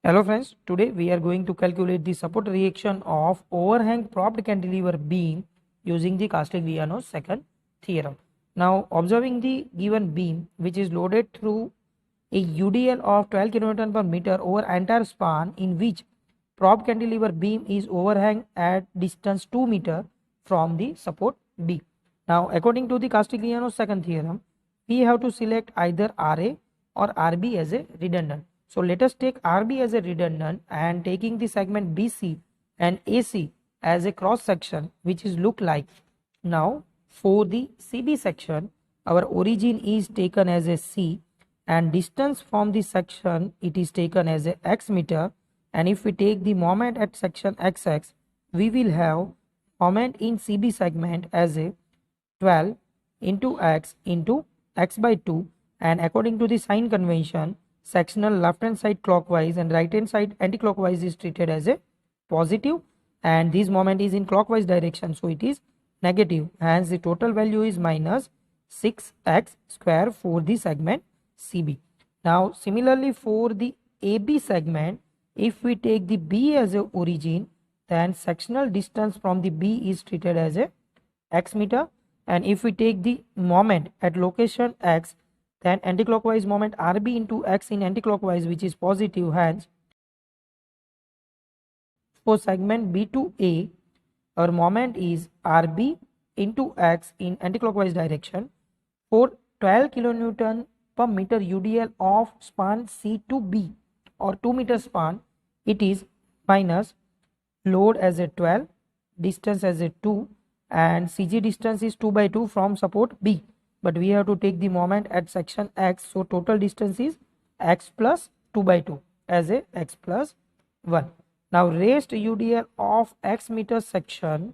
Hello friends, today we are going to calculate the support reaction of overhang propped cantilever beam using the Castigliano's second theorem. Now observing the given beam which is loaded through a UDL of 12 kN per meter over entire span in which propped cantilever beam is overhang at distance 2 meter from the support B. Now according to the Castigliano's second theorem, we have to select either RA or RB as a redundant. So let us take RB as a redundant and taking the segment BC and AC as a cross section which is look like. Now for the CB section, our origin is taken as a C and distance from the section it is taken as a x meter, and if we take the moment at section XX, we will have moment in CB segment as a 12 into x into x by 2, and according to the sign convention, sectional left hand side clockwise and right hand side anti-clockwise is treated as a positive, and this moment is in clockwise direction, so it is negative, hence the total value is minus 6x square for the segment CB. Now similarly for the AB segment, if we take the B as a origin, then sectional distance from the B is treated as a x meter, and if we take the moment at location x, then anticlockwise moment RB into x in anticlockwise which is positive, hence for segment B to A our moment is RB into x in anticlockwise direction. For 12 kilonewton per meter UDL of span C to B or 2 meter span, it is minus load as a 12, distance as a 2, and CG distance is 2 by 2 from support B, but we have to take the moment at section X, so total distance is x plus 2 by 2 as a x plus 1. Now raised UDL of x meter section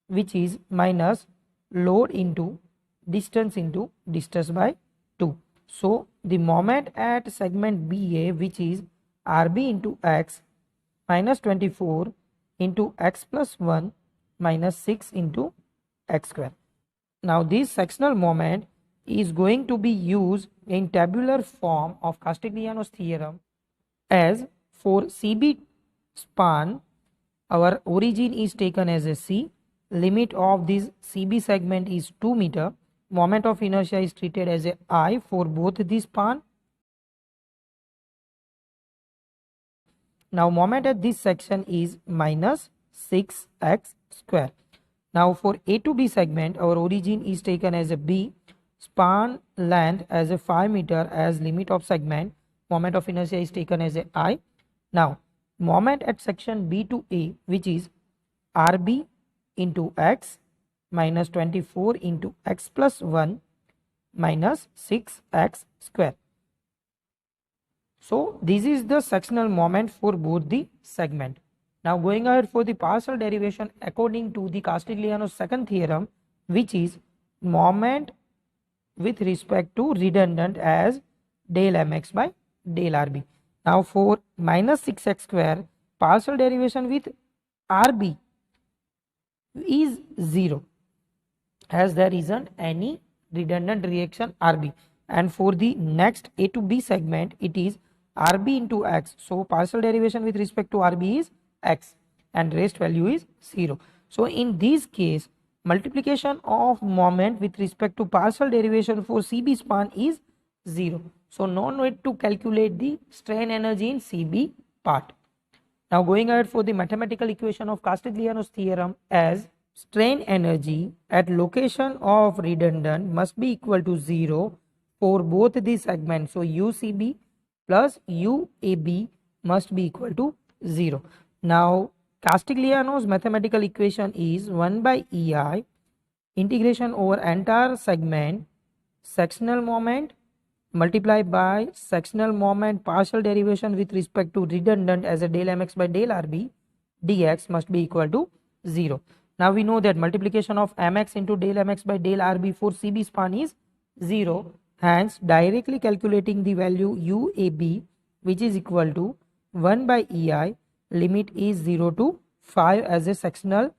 which is minus load into distance by 2. So the moment at segment BA which is RB into x minus 24 into x plus 1 minus 6 into x square. Now this sectional moment is going to be used in tabular form of Castigliano's theorem, as for CB span our origin is taken as a C, limit of this CB segment is 2 meter, moment of inertia is treated as a I for both the span. Now moment at this section is minus 6x square. Now for A to B segment our origin is taken as a B, span length as a 5 meter as limit of segment, moment of inertia is taken as a I. Now moment at section B to A which is RB into x minus 24 into x plus 1 minus 6x square. So this is the sectional moment for both the segment. Now going ahead for the partial derivation according to the Castigliano's second theorem, which is moment with respect to redundant as del mx by del rb. Now for minus 6x square, partial derivation with rb is 0 as there isn't any redundant reaction rb, and for the next A to B segment it is rb into x, so partial derivation with respect to rb is x and raised value is 0. So in this case multiplication of moment with respect to partial derivation for CB span is 0, so no need to calculate the strain energy in CB part. Now going ahead for the mathematical equation of Castigliano's theorem, as strain energy at location of redundant must be equal to 0 for both the segments, so UCB plus UAB must be equal to 0. Now Castigliano's mathematical equation is 1 by EI integration over entire segment sectional moment multiplied by sectional moment partial derivation with respect to redundant as a del mx by del rb dx must be equal to 0. Now we know that multiplication of mx into del mx by del rb for CB span is 0, hence directly calculating the value UAB which is equal to 1 by EI, limit is 0 to 5 as a sectional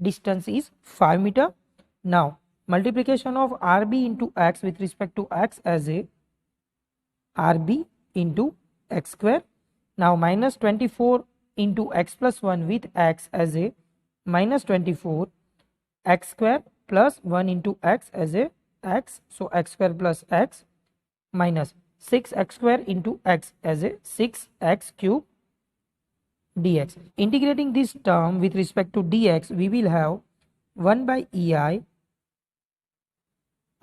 distance is 5 meter. Now multiplication of RB into x with respect to x as a RB into x square. Now minus 24 into x plus 1 with x as a minus 24, x square plus 1 into x as a x, so x square plus x, minus 6x square into x as a 6x cube dx. Integrating this term with respect to dx, we will have 1 by ei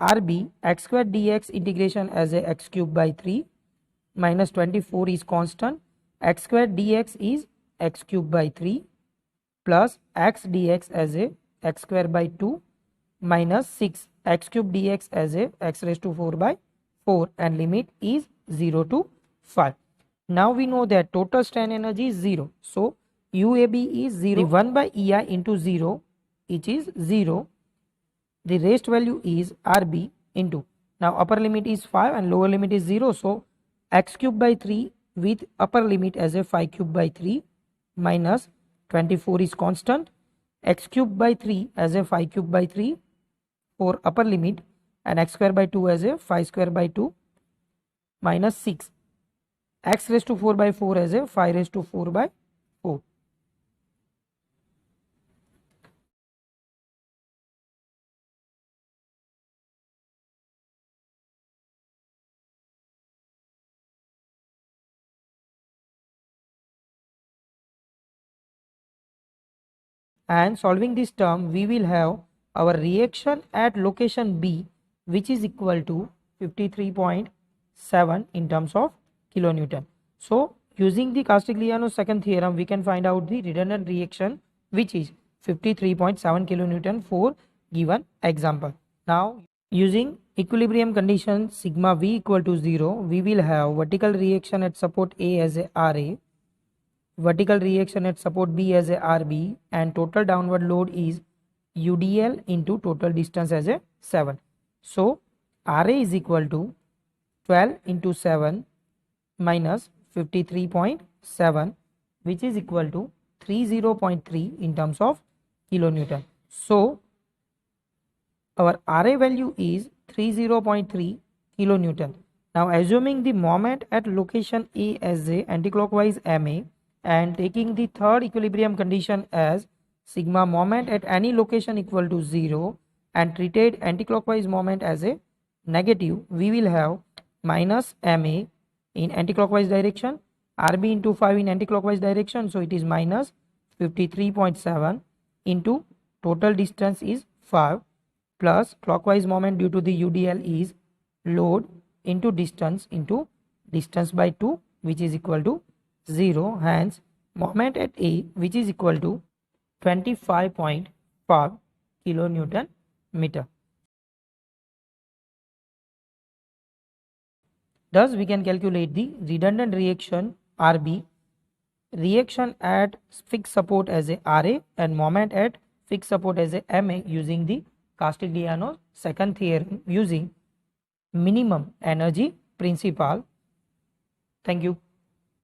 rb x square dx integration as a x cube by 3, minus 24 is constant, x square dx is x cube by 3 plus x dx as a x square by 2 minus 6 x cube dx as a x raised to 4 by 4, and limit is 0 to 5. Now we know that total strain energy is 0. So UAB is 0. The 1 by EI into 0, which is 0. The raised value is RB into, now upper limit is 5 and lower limit is 0. So x cube by 3 with upper limit as a 5 cube by 3 minus 24 is constant, x cube by 3 as a 5 cube by 3 for upper limit, and x square by 2 as a 5 square by 2 minus 6 x raised to 4 by 4 as a 5 raised to 4 by 4. And solving this term, we will have our reaction at location B, which is equal to 53.7 in terms of kilonewton. So using the Castigliano's second theorem, we can find out the redundant reaction, which is 53.7 kilonewton for given example. Now using equilibrium condition sigma v equal to 0, we will have vertical reaction at support A as a RA, vertical reaction at support B as a RB, and total downward load is UDL into total distance as a 7. So RA is equal to 12 into 7 minus 53.7, which is equal to 30.3 in terms of kilonewton. So our RA value is 30.3 kilonewton. Now assuming the moment at location A as a anticlockwise MA, and taking the third equilibrium condition as sigma moment at any location equal to 0 and treated anticlockwise moment as a negative, we will have minus MA in anticlockwise direction, RB into 5 in anticlockwise direction, so it is minus 53.7 into total distance is 5 plus clockwise moment due to the UDL is load into distance by 2, which is equal to 0. Hence moment at A, which is equal to 25.5 kilonewton meter. Thus we can calculate the redundant reaction RB, reaction at fixed support as a RA, and moment at fixed support as a MA using the Castigliano's second theorem using minimum energy principle. Thank you.